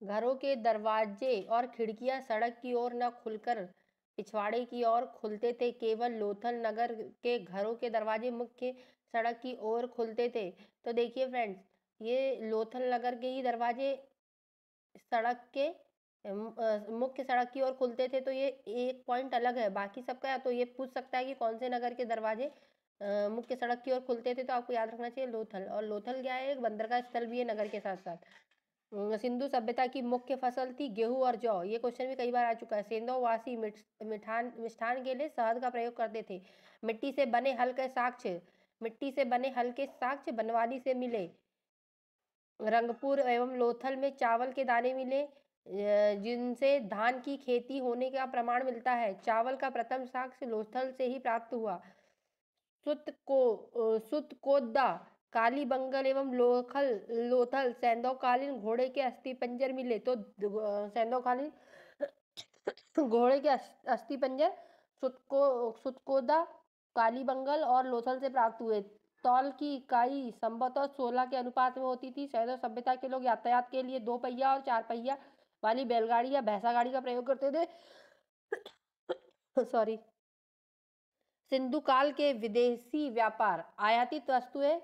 घरों के दरवाजे और खिड़कियां सड़क की ओर न खुलकर पिछवाड़े की ओर खुलते थे। केवल लोथल नगर के घरों के दरवाजे मुख्य सड़क की ओर खुलते थे। तो देखिए फ्रेंड्स, ये लोथल नगर के ही दरवाजे सड़क के मुख्य सड़क की ओर खुलते थे। तो ये एक पॉइंट अलग है बाकी सबका। तो ये पूछ सकता है कि कौन से नगर के दरवाजे मुख्य सड़क की ओर खुलते थे। तो आपको याद रखना चाहिए लोथल। और लोथल क्या है, एक बंदरगाह स्थल भी है नगर के साथ साथ। सिंधु सभ्यता की मुख्य फसल थी गेहूं और जौ। ये क्वेश्चन भी कई बार आ चुका है। सेंधोवासी मिष्ठान के लिए शहद का प्रयोग करते थे। मिट्टी से बने हल्के साक्ष्य बनवानी से मिले। रंगपुर एवं लोथल में चावल के दाने मिले जिनसे धान की खेती होने का प्रमाण मिलता है। चावल का प्रथम साक्ष्य लोथल से ही प्राप्त हुआ। सुतकोदा, कालीबंगल एवं लोथल सैंधवकालीन घोड़े के अस्थिपंजर मिले। तो सैंधवकालीन घोड़े के अस्थिपंजर सुतकोदा, कालीबंगल और लोथल से प्राप्त हुए। तौल की इकाई संभवतः 16 के अनुपात में होती थी। सैंधव सभ्यता के लोग यातायात के लिए 2 पहिया और 4 पहिया वाली बैलगाड़ी या भैंसा गाड़ी का प्रयोग करते थे। सॉरी। सिंधु काल के विदेशी व्यापार, आयातित वस्तुएं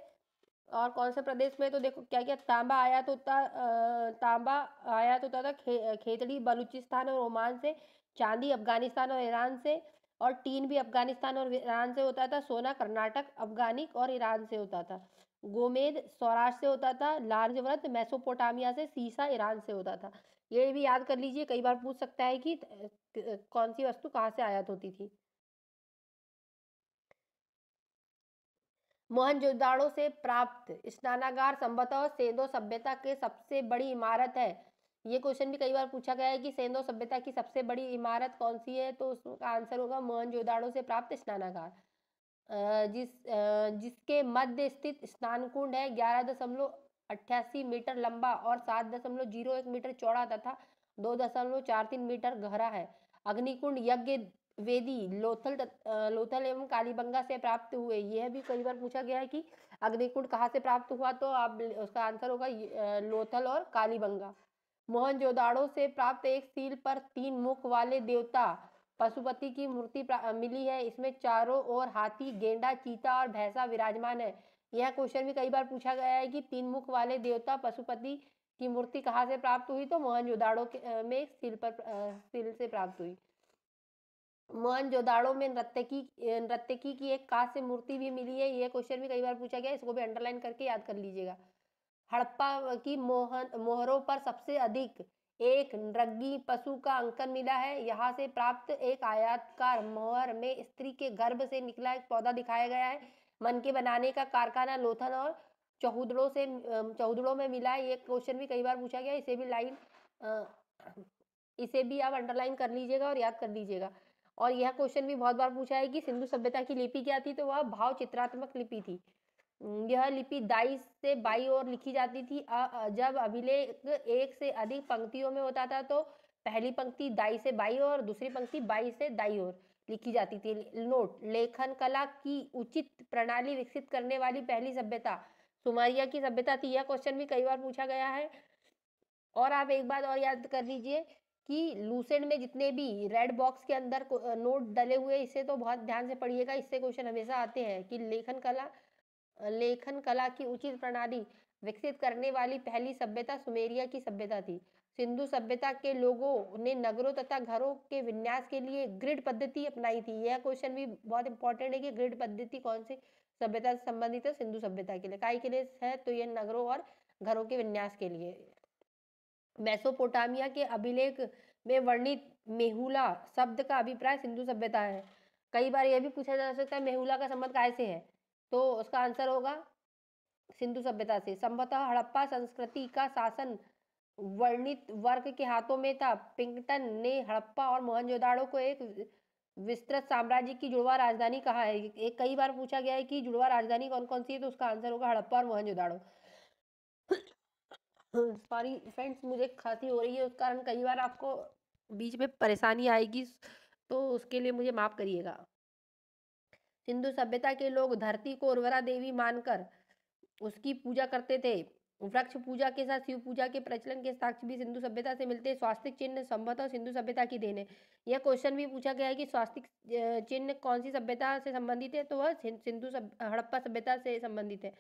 और कौन से प्रदेश में, तो देखो क्या क्या तांबा आयात होता था खेतड़ी बलूचिस्तान और ओमान से। चांदी अफगानिस्तान और ईरान से। और टीन भी अफगानिस्तान और ईरान से होता था। सोना कर्नाटक, अफगानिक और ईरान से होता था। गोमेद सौराष्ट्र से होता था। लार्जवर्थ मेसोपोटामिया से। सीसा ईरान से होता था। ये भी याद कर लीजिए, कई बार पूछ सकता है कि कौन सी वस्तु कहाँ से आयात होती थी। मोहनजोदाड़ो से प्राप्त स्नानागार संभवतः सेंधो सभ्यता के सबसे बड़ी इमारत है। ये क्वेश्चन भी कई बार पूछा गया है कि सेंधो सभ्यता की सबसे बड़ी इमारत कौन सी है। तो उसका आंसर होगा मोहनजोदाड़ो से प्राप्त स्नानागार। जिसके मध्य स्थित स्नान कुंड है 11.88 मीटर लंबा और 7.01 मीटर चौड़ा तथा 2.43 मीटर गहरा है। अग्निकुंड यज्ञ वेदी लोथल एवं कालीबंगा से प्राप्त हुए। यह भी कई बार पूछा गया है कि अग्निकुंड कहाँ से प्राप्त हुआ। तो आप उसका आंसर होगा लोथल और कालीबंगा। मोहनजोदाड़ो से प्राप्त एक सील पर 3 मुख वाले देवता पशुपति की मूर्ति मिली है। इसमें चारों ओर हाथी, गेंडा, चीता और भैंसा विराजमान है। यह क्वेश्चन भी कई बार पूछा गया है कि 3 मुख वाले देवता पशुपति की मूर्ति कहाँ से प्राप्त हुई। तो मोहनजोदाड़ो में एक सील से प्राप्त हुई। मोहनजोदाड़ो में नर्तकी की एक कांस्य मूर्ति भी मिली है। यह क्वेश्चन भी कई बार पूछा गया है, इसको भी अंडरलाइन करके याद कर लीजिएगा। हड़प्पा की मोहरों पर सबसे अधिक एक नृगी पशु का अंकन मिला है। यहाँ से प्राप्त एक आयताकार मोहर में स्त्री के गर्भ से निकला एक पौधा दिखाया गया है। मन के बनाने का कारखाना लोथल और चौहदड़ों में मिला है। ये क्वेश्चन भी कई बार पूछा गया, इसे भी आप अंडरलाइन कर लीजिएगा और याद कर लीजिएगा। और यह क्वेश्चन भी बहुत बार पूछा है कि सिंधु सभ्यता की लिपि क्या थी। तो वह भाव चित्रात्मक लिपि थी। यह लिपि दाई से बाई ओर लिखी जाती थी। जब अभिलेख एक से अधिक पंक्तियों में होता था तो पहली पंक्ति दाई से बाई और दूसरी पंक्ति बाई से दाई ओर लिखी जाती थी। नोट, लेखन कला की उचित प्रणाली विकसित करने वाली पहली सभ्यता सुमेरिया की सभ्यता थी। यह क्वेश्चन भी कई बार पूछा गया है। और आप एक बात और याद कर लीजिए कि लूसेंट में जितने भी रेड बॉक्स के अंदर नोट डले हुए, इसे तो बहुत ध्यान से पढ़िएगा। इससे क्वेश्चन हमेशा आते हैं कि लेखन कला की उचित प्रणाली विकसित करने वाली पहली सभ्यता सुमेरिया की सभ्यता थी। सिंधु सभ्यता के लोगों ने नगरों तथा घरों के विन्यास के लिए ग्रिड पद्धति अपनाई थी। यह क्वेश्चन भी बहुत इंपॉर्टेंट है कि ग्रिड पद्धति कौन सी सभ्यता से संबंधित है। सिंधु सभ्यता के लिए काय के लिए है, तो यह नगरों और घरों के विन्यास के लिए। मेसोपोटामिया के अभिलेख में वर्णित मेहुला शब्द का अभिप्राय सिंधु सभ्यता है। कई बार यह भी पूछा जा सकता है मेहुला का संबंध काय से है। तो उसका आंसर होगा सिंधु सभ्यता से। संभवतः हड़प्पा संस्कृति का शासन वर्णित वर्ग के हाथों में था। पिंगटन ने हड़प्पा और मोहनजोदाड़ो को एक विस्तृत साम्राज्य की जुड़वा राजधानी कहा है। एक कई बार पूछा गया है कि जुड़वा राजधानी कौन कौन सी है। तो उसका आंसर होगा हड़प्पा और मोहनजोदाड़ो। सॉरी फ्रेंड्स, मुझे खांसी हो रही है, उस कारण कई बार आपको बीच में परेशानी आएगी, तो उसके लिए मुझे माफ करिएगा। सिंधु सभ्यता के लोग धरती को उर्वरा देवी मानकर उसकी पूजा करते थे। वृक्ष पूजा के साथ शिव पूजा के प्रचलन के साक्ष्य भी सिंधु सभ्यता से मिलते हैं। स्वास्तिक चिन्ह संभवतः सिंधु सभ्यता की देन है। यह क्वेश्चन भी पूछा गया है कि स्वास्तिक चिन्ह कौन सी सभ्यता से संबंधित है, तो वह हड़प्पा सभ्यता से संबंधित है।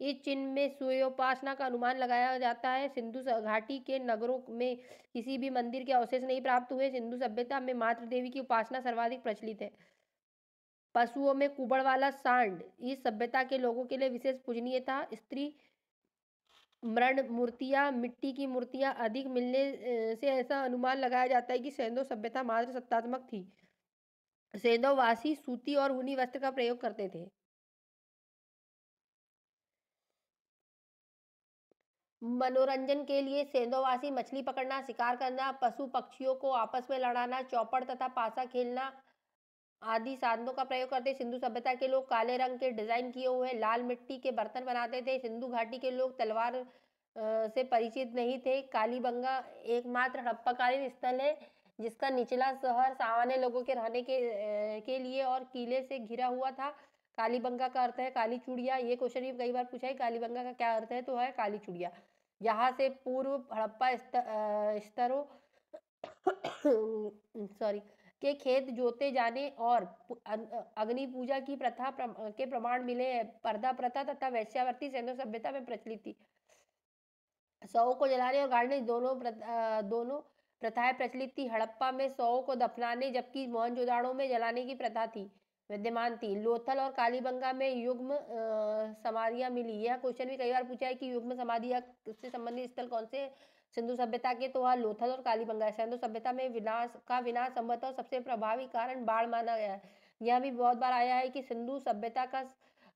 इस चिन्ह में सूर्योपासना का अनुमान लगाया जाता है। सिंधु घाटी के नगरों में किसी भी मंदिर के अवशेष नहीं प्राप्त हुए। सिंधु सभ्यता में मातृ देवी की उपासना सर्वाधिक प्रचलित है। पशुओं में कुबड़ वाला सांड इस सभ्यता के लोगों के लिए विशेष पूजनीय था। स्त्री मृण मूर्तियां, मिट्टी की मूर्तियां अधिक मिलने से ऐसा अनुमान लगाया जाता है कि सेंधो सभ्यता मात्र सत्तात्मक थी। सेंधोवासी सूती और ऊनी वस्त्र का प्रयोग करते थे। मनोरंजन के लिए सेंधोवासी मछली पकड़ना, शिकार करना, पशु पक्षियों को आपस में लड़ाना, चौपड़ तथा पासा खेलना आदि साधनों का प्रयोग करते। सिंधु सभ्यता के लोग काले रंग के डिजाइन किए हुए लाल मिट्टी के बर्तन बनाते थे। सिंधु घाटी के लोग तलवार से परिचित नहीं थे। कालीबंगा एकमात्र हड़प्पाकालीन स्थल है जिसका निचला शहर सामान्य लोगों के रहने के लिए और किले से घिरा हुआ था। कालीबंगा का अर्थ है काली चूड़िया। ये क्वेश्चन भी कई बार पूछा है, कालीबंगा का क्या अर्थ है, तो है काली चूड़िया। यहाँ से पूर्व हड़प्पा स्तरों सॉरी के खेत जोते जाने और अग्नि पूजा की प्रथा के प्रमाण मिले हैं। पर्दा प्रथा तथा वैश्यावृत्ति सिंधु सभ्यता में प्रचलित थी। शवों को जलाने और गाड़ने दोनों प्रथाएं प्रचलित थी। हड़प्पा में शवों को दफनाने जबकि मोहनजोदाड़ो में जलाने की प्रथा थी विद्यमान थी। लोथल और कालीबंगा में युग्म समाधियां मिली। यह क्वेश्चन भी कई बार पूछा है कि युग्म समाधियां से संबंधित स्थल कौन से सिंधु सभ्यता के, तो वह लोथल और कालीबंगा है। सिंधु सभ्यता में विनाश संभवतः सबसे प्रभावी कारण बाढ़ माना गया है। यह भी बहुत बार आया है कि सिंधु सभ्यता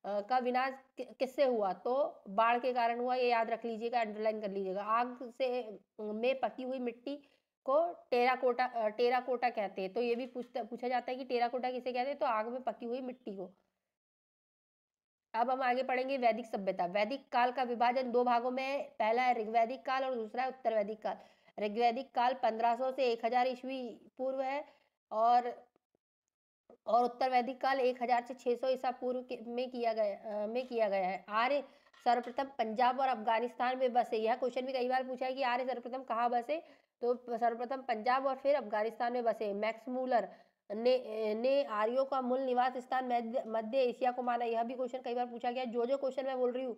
का विनाश किससे हुआ, तो बाढ़ के कारण हुआ। ये याद रख लीजिएगा, अंडरलाइन कर लीजिएगा। आग से में पकी हुई मिट्टी को टेराकोटा कहते हैं। तो ये भी पूछा जाता है कि टेराकोटा किसे कहते हैं, तो आग में पकी हुई मिट्टी को। अब हम आगे पढ़ेंगे वैदिक सभ्यता। वैदिक काल का विभाजन दो भागों में है। पहला है ऋग्वैदिक काल और दूसरा है उत्तर वैदिक काल। ऋग्वैदिक काल 1500 से 1000 ईस्वी पूर्व है और उत्तर वैदिक काल 1000 से 600 ईसा पूर्व में किया गया है। आर्य सर्वप्रथम पंजाब और अफगानिस्तान में बसे। यह क्वेश्चन भी कई बार पूछा है कि आर्य सर्वप्रथम कहाँ बसे, तो सर्वप्रथम पंजाब और फिर अफगानिस्तान में बसे। मैक्स मूलर ने आर्यों का मूल निवास स्थान मध्य एशिया को माना। यह भी क्वेश्चन कई बार पूछा गया। जो क्वेश्चन मैं बोल रही हूँ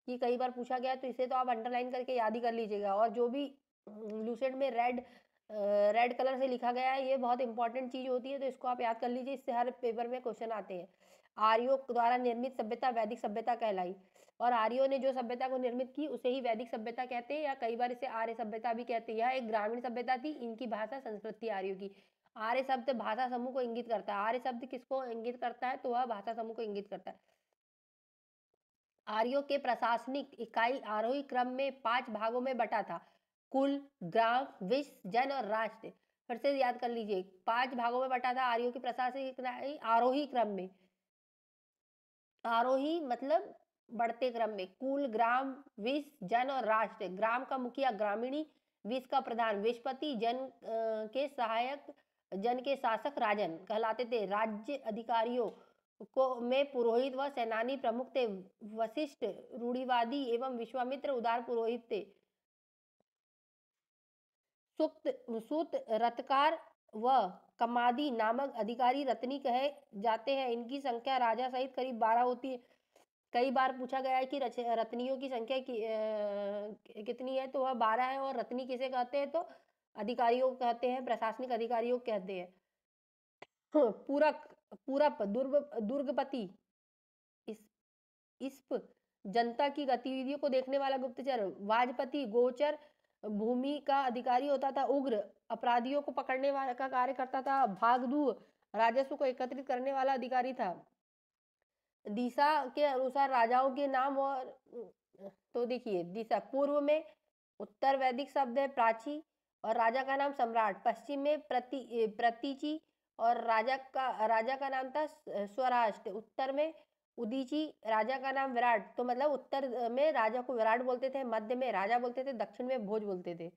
कि कई बार पूछा गया, तो इसे तो आप अंडरलाइन करके याद ही कर लीजिएगा। और जो भी लूसेंट में रेड कलर से लिखा गया है, ये बहुत इंपॉर्टेंट चीज होती है, तो इसको आप याद कर लीजिए। इससे हर पेपर में क्वेश्चन आते हैं। आर्यों द्वारा निर्मित सभ्यता वैदिक सभ्यता कहलाई। और आर्यों ने जो सभ्यता को निर्मित की उसे ही वैदिक सभ्यता कहते हैं, या कई बार इसे आर्य सभ्यता भी कहते हैं। यह एक ग्रामीण सभ्यता थी। इनकी भाषा संस्कृत थी आर्यों की। आर्य शब्द भाषा समूह को इंगित करता है। आर्य शब्द किसको इंगित करता है, तो वह भाषा समूह को इंगित करता है। आर्यों के प्रशासनिक इकाई आरोही क्रम में 5 भागों में बटा था: कुल, ग्राम, विश्व, जन और राष्ट्र। फिर से याद कर लीजिए, 5 भागों में बटा था आर्यों की प्रशासनिक इकाई आरोही क्रम में। आरोही मतलब बढ़ते क्रम में। कुल, ग्राम, विश्व, जन और राष्ट्र। ग्राम का मुखिया ग्रामीणी, विश्व का प्रधान विश्वपति, जन के सहायक, जन के शासक राजन कहलाते थे। राज्य अधिकारियों को में पुरोहित व सेनानी प्रमुख थे। वशिष्ठ रूढ़िवादी एवं विश्वामित्र उदार पुरोहित थे। सूत रत्नकार व कमादी नामक अधिकारी रत्नी कहे जाते हैं। इनकी संख्या राजा सहित करीब 12 होती है। कई बार पूछा गया है कि रत्नियों की संख्या कितनी है, तो वह 12 है। और रत्नी किसे कहते हैं, तो अधिकारियों को कहते हैं, प्रशासनिक अधिकारियों को कहते हैं। पूरक पूरप दुर्गपति इस जनता की गतिविधियों को देखने वाला गुप्तचर। वाजपति गोचर भूमि का अधिकारी होता था। उग्र अपराधियों को पकड़ने वाला का कार्य करता था। भागदू राजस्व को एकत्रित करने वाला अधिकारी था। दिशा के अनुसार राजाओं के नाम। और तो देखिए, दिशा पूर्व में उत्तर वैदिक शब्द है प्राची और राजा का नाम सम्राट। पश्चिम में प्रतीची और राजा का नाम था स्वराष्ट्र। उत्तर में उदीची, राजा का नाम विराट। तो मतलब उत्तर में राजा को विराट बोलते थे, मध्य में राजा बोलते थे, दक्षिण में भोज बोलते थे।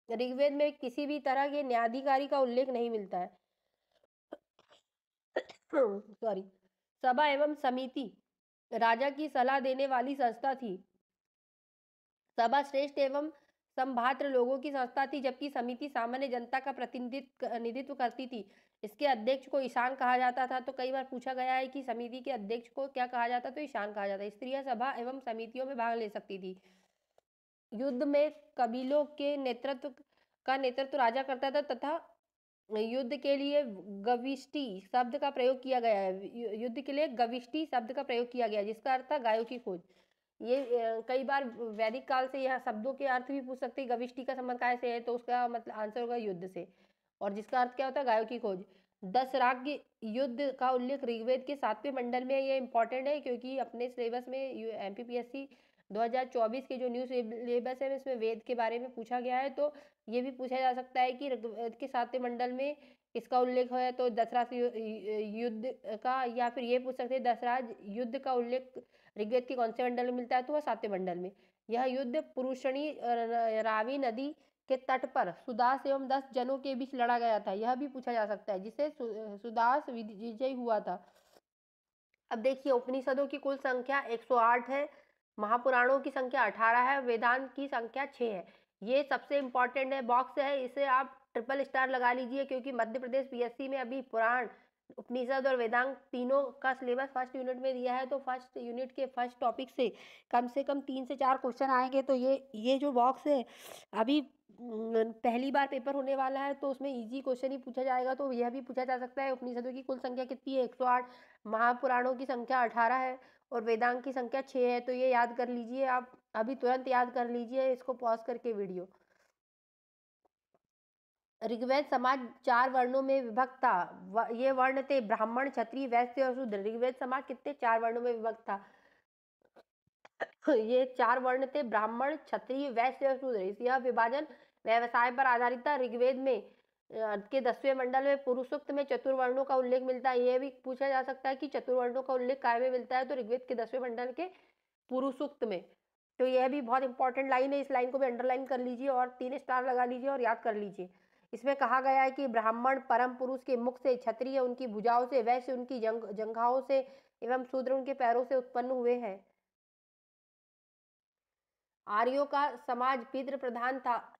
ऋग्वेद में किसी भी तरह के न्यायाधिकारी का उल्लेख नहीं मिलता है। सॉरी। सभा एवं समिति राजा की सलाह देने वाली संस्था थी। सभा श्रेष्ठ एवं संभात्र लोगों की संस्था थी, जबकि समिति सामान्य जनता का प्रतिनिधित्व करती थी। इसके अध्यक्ष को ईशान कहा जाता था। तो कई बार पूछा गया है कि समिति के अध्यक्ष को क्या कहा जाता, तो ईशान कहा जाता है। स्त्रियां सभा एवं समितियों में भाग ले सकती थी। युद्ध में कबीलों के नेतृत्व राजा करता था तथा युद्ध के लिए गविष्टि शब्द का प्रयोग किया गया है। युद्ध के लिए गविष्टि शब्द का प्रयोग किया गया है, जिसका अर्थ था गायों की खोज। ये कई बार वैदिक काल से यह शब्दों के अर्थ भी पूछ सकते हैं। गविष्टि का संबंध काय से है, तो उसका मतलब आंसर होगा युद्ध से। और जिसका अर्थ क्या होता है, गायों की खोज। 10 राज्य युद्ध का उल्लेख ऋग्वेद के 7वें मंडल में। ये इंपॉर्टेंट है क्योंकि अपने सिलेबस में एमपीपीएससी 2024 के जो न्यू सिलेबस है इसमें वेद के बारे में पूछा गया है। तो ये भी पूछा जा सकता है कि ऋग्वेद के 7वें मंडल में इसका उल्लेख है, तो दशराज युद्ध का, या फिर ये पूछ सकते हैं दशराज युद्ध का उल्लेख ऋग्वेद के कौन से मंडल में मिलता है, तो वह 7वें मंडल में। यह युद्ध पुरुषणी रावी नदी के तट पर सुदास एवं 10 जनों के बीच लड़ा गया था। यह भी पूछा जा सकता है, जिसे सुदास विजय हुआ था। अब देखिए, उपनिषदों की कुल संख्या 108 है, महापुराणों की संख्या 18 है, वेदांत की संख्या 6 है। ये सबसे इम्पोर्टेंट है, बॉक्स है, इसे आप ट्रिपल स्टार लगा लीजिए, क्योंकि मध्य प्रदेश पीएससी में अभी पुराण, उपनिषद और वेदांत तीनों का सिलेबस फर्स्ट यूनिट में दिया है। तो फर्स्ट यूनिट के फर्स्ट टॉपिक से कम 3 से 4 क्वेश्चन आएंगे। तो ये जो बॉक्स है अभी पहली बार पेपर होने वाला है, तो उसमें इजी क्वेश्चन ही पूछा जाएगा। तो यह भी पूछा जा सकता है, उपनिषदों की कुल संख्या कितनी है, 108, महापुराणों की संख्या 18 है और वेदांत की संख्या 6 है। तो ये याद कर लीजिए, आप अभी तुरंत याद कर लीजिए इसको पॉज करके वीडियो। ऋग्वेद समाज 4 वर्णों में विभक्त था। ये वर्ण थे ब्राह्मण, क्षत्रिय, वैश्य और शूद्र। ऋग्वेद समाज कितने 4 वर्णों में विभक्त था। ये 4 वर्ण थे, ब्राह्मण, क्षत्रिय, वैश्य और शूद्र। यह विभाजन व्यवसाय पर आधारित था। ऋग्वेद में के 10वें मंडल में पुरुषोक्त में चतुर्वर्णों का उल्लेख मिलता है। यह भी पूछा जा सकता है कि चतुर्वर्णों का उल्लेख काय में मिलता है, तो ऋग्वेद के 10वें मंडल के पुरुषोक्त में। तो यह भी बहुत इंपॉर्टेंट लाइन है, इस लाइन को भी अंडरलाइन कर लीजिए और 3 स्टार लगा लीजिए और याद कर लीजिए। इसमें कहा गया है कि ब्राह्मण परम पुरुष के मुख से, क्षत्रिय उनकी भुजाओं से, वैश्य उनकी जंघाओं से एवं शूद्र उनके पैरों से उत्पन्न हुए हैं। आर्यों का समाज पितृ प्रधान था।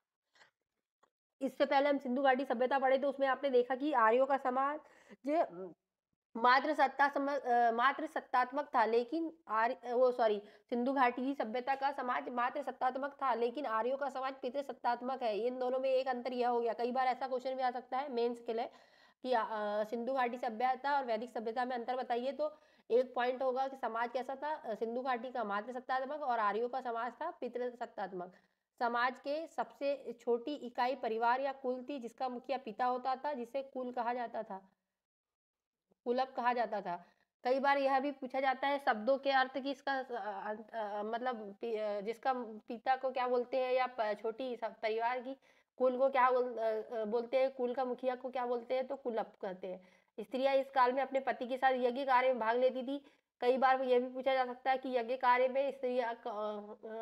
इससे पहले हम सिंधु घाटी सभ्यता पढ़े, तो उसमें आपने देखा कि आर्यों का समाज मात्र सत्तात्मक था, लेकिन सिंधु घाटी की सभ्यता का समाज मात्र सत्तात्मक था, लेकिन आर्यों का समाज पितृ सत्तात्मक है। इन दोनों में एक अंतर यह हो गया। कई बार ऐसा क्वेश्चन भी आ सकता है मेंस के लिए कि सिंधु घाटी सभ्यता और वैदिक सभ्यता में अंतर बताइए। तो एक पॉइंट होगा कि समाज कैसा था, सिंधु घाटी का मात्र सत्तात्मक और आर्यों का समाज था पितृ सत्तात्मक। समाज के सबसे छोटी इकाई परिवार या कुल थी, जिसका मुखिया पिता होता था, जिसे कुल कहा जाता था, कुलप कहा जाता था। कई बार यह भी पूछा जाता है शब्दों के अर्थ की, इसका मतलब जिसका पिता को क्या बोलते हैं, या छोटी परिवार की कुल को क्या बोलते हैं, कुल का मुखिया को क्या बोलते हैं, तो कुलप कहते हैं। स्त्रियां इस काल में अपने पति के साथ यज्ञ कार्य में भाग लेती थी। कई बार यह भी पूछा जा सकता है कि यज्ञ कार्य में स्त्रियां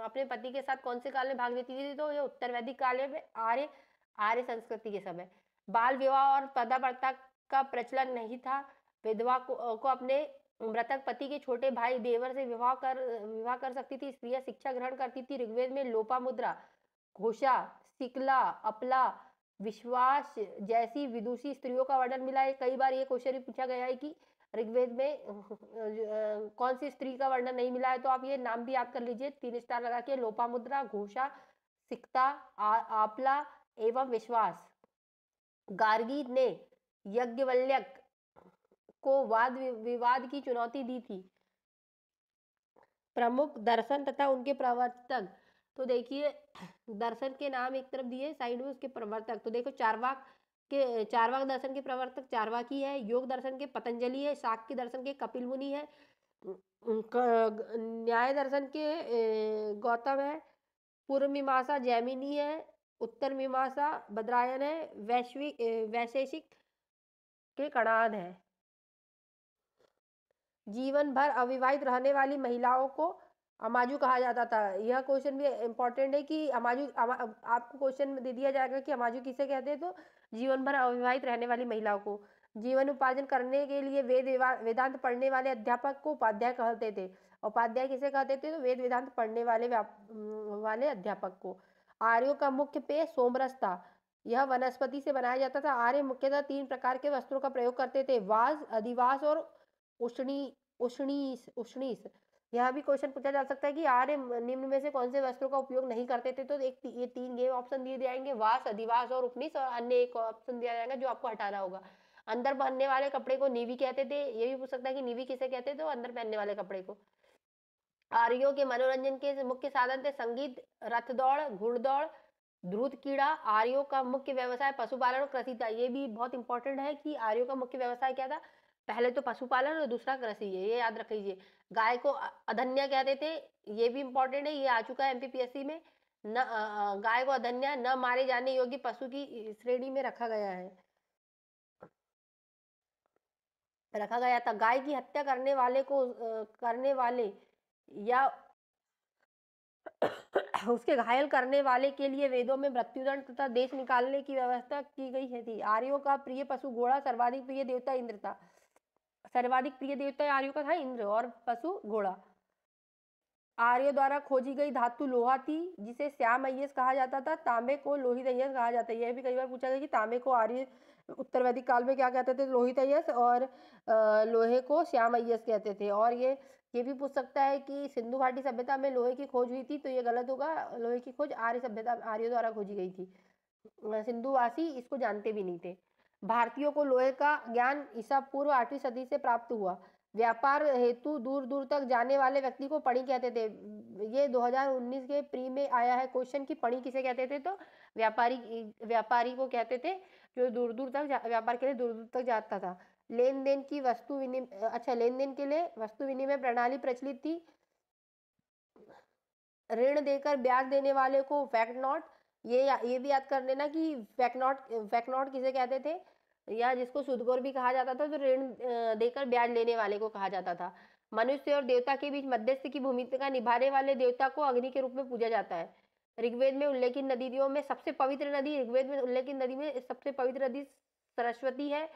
अपने पति के साथ कौन से काल में भाग लेती थी, तो ये उत्तर वैदिक काल में, आर्य संस्कृति के समय। बाल विवाह और पदाप्रथा का प्रचलन नहीं था। विधवा को अपने मृतक पति के छोटे भाई देवर से विवाह कर सकती थी। स्त्रियां शिक्षा ग्रहण करती थी। ऋग्वेद में लोपामुद्रा, घोषा, सिकला, अपला, विश्वास जैसी विदुषी स्त्रियों का वर्णन मिला है। कई बार ये क्वेश्चन भी पूछा गया है कि ऋग्वेद में कौन सी स्त्री का वर्णन नहीं मिला है, तो आप ये नाम भी याद कर लीजिए 3 स्टार लगा के। लोपामुद्रा, घोषा, सिकता, आपला एवं विश्वास। गार्गी ने यज्ञवल्क्य को वाद विवाद की चुनौती दी थी। प्रमुख दर्शन तथा उनके प्रवर्तक, तो देखिए दर्शन के नाम एक तरफ दिए, साइड में उसके प्रवर्तक। तो देखो चारवाक दर्शन के प्रवर्तक चारवाकी है, योग दर्शन के पतंजलि है, शाक्य दर्शन के कपिल मुनि है, न्याय दर्शन के गौतम है, पूर्व मीमांसा जैमिनी है, उत्तर मीमांसा बद्रायन है, वैशेषिक के कणाद है। जीवन भर अविवाहित रहने वाली महिलाओं को अमाजू कहा जाता था। यह क्वेश्चन भी इंपॉर्टेंट है कि आपको क्वेश्चन में दे दिया जाएगा कि अमाजू किसे कहते हैं, तो जीवन भर अविवाहित रहने वाली महिलाओं को। जीवन उपार्जन करने के लिए वेदांत पढ़ने वाले अध्यापक को उपाध्याय कहते थे। उपाध्याय किसे कहते थे? तो वेद वेदांत पढ़ने वाले अध्यापक को। आर्यों का मुख्य पेय सोमरस था। यह वनस्पति से बनाया जाता था। आर्य मुख्यतः 3 प्रकार के वस्त्रों का प्रयोग करते थे, वास, अधिवास और उष्णीस। यहाँ भी क्वेश्चन पूछा जा सकता है कि आर्य निम्न में से कौन से वस्त्रों का उपयोग नहीं करते थे? तो ये 3 ये ऑप्शन दिए जाएंगे, वास, अधिवास और उपनिष, और अन्य एक ऑप्शन दिया जाएगा जो आपको हटाना होगा। अंदर पहनने वाले कपड़े को नीवी कहते थे। ये भी पूछ सकता है कि नीवी किसे कहते थे? तो अंदर पहनने वाले कपड़े को। आर्यों के मनोरंजन के मुख्य साधन थे संगीत, रथ दौड़, घुड़दौड़, द्रुत कीड़ा। आर्यों का मुख्य व्यवसाय पशुपालन और कृषि था। ये भी बहुत इंपॉर्टेंट है कि आर्यों का मुख्य व्यवसाय क्या था? पहले तो पशुपालन और दूसरा कृषि है, ये याद रख लीजिए। गाय को अधन्या कहते थे, ये भी इंपॉर्टेंट है, ये आ चुका है एमपीपीएससी में। गाय को अधन्या न मारे जाने योग्य पशु की श्रेणी में रखा गया था। गाय की हत्या करने वाले या उसके घायल करने वाले के लिए वेदों में मृत्युदंड तथा देश निकालने की व्यवस्था की गई है थी। आर्यों का प्रिय पशु घोड़ा, सर्वाधिक प्रिय देवता इंद्र था। सर्वाधिक प्रिय देवता आर्यों का था इंद्र, और पशु घोड़ा। आर्यों द्वारा खोजी गई धातु लोहा थी, जिसे श्याम अय्यस कहा जाता था। तांबे को लोहित अय्यस कहा जाता है। यह भी कई बार पूछा गया कि तांबे को आर्य उत्तर वैदिक काल में क्या कहते थे? लोहित अय्यस, और लोहे को श्याम अय्यस कहते थे। और ये भी पूछ सकता है कि सिंधु घाटी सभ्यता में लोहे की खोज हुई थी, तो ये गलत होगा। लोहे की खोज आर्यों द्वारा खोजी गई थी। सिंधुवासी इसको जानते भी नहीं थे। भारतीयों को लोहे का ज्ञान ईसा पूर्व 8वीं सदी से प्राप्त हुआ। व्यापार हेतु दूर दूर तक जाने वाले व्यक्ति को पणी कहते थे। ये 2019 के प्री में आया है क्वेश्चन कि पणी किसे कहते थे? तो व्यापारी को कहते थे, जो दूर दूर तक व्यापार के लिए दूर दूर तक जाता था। लेन देन के लिए वस्तु विनिमय प्रणाली प्रचलित थी। ऋण देकर ब्याज देने वाले को फैक्ट नॉट, ये भी याद कर लेना कि फैक्ट नॉट किसे कहते थे, या जिसको सुदगोर भी कहा जाता था, तो ऋण देकर ब्याज लेने वाले को कहा जाता था। मनुष्य और देवता के बीच मध्यस्थ की भूमिका निभाने वाले देवता को अग्नि के रूप में पूजा जाता है। ऋग्वेद में उल्लेखित नदियों में सबसे पवित्र नदी, ऋग्वेद में उल्लेखित नदी में सबसे पवित्र नदी सरस्वती है।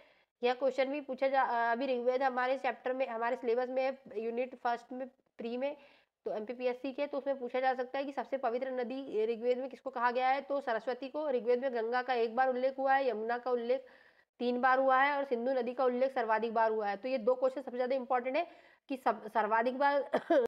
यह क्वेश्चन भी अभी ऋग्वेद हमारे चैप्टर में, हमारे सिलेबस में है, यूनिट फर्स्ट में, प्री में, तो एमपीपीएससी के, तो उसमें पूछा जा सकता है कि सबसे पवित्र नदी ऋग्वेद में किसको कहा गया है? तो सरस्वती को। ऋग्वेद में गंगा का 1 बार उल्लेख हुआ है, यमुना का उल्लेख 3 बार हुआ है, और सिंधु नदी का उल्लेख सर्वाधिक बार हुआ है। तो ये 2 क्वेश्चन सबसे ज्यादा इंपॉर्टेंट है कि सर्वाधिक बार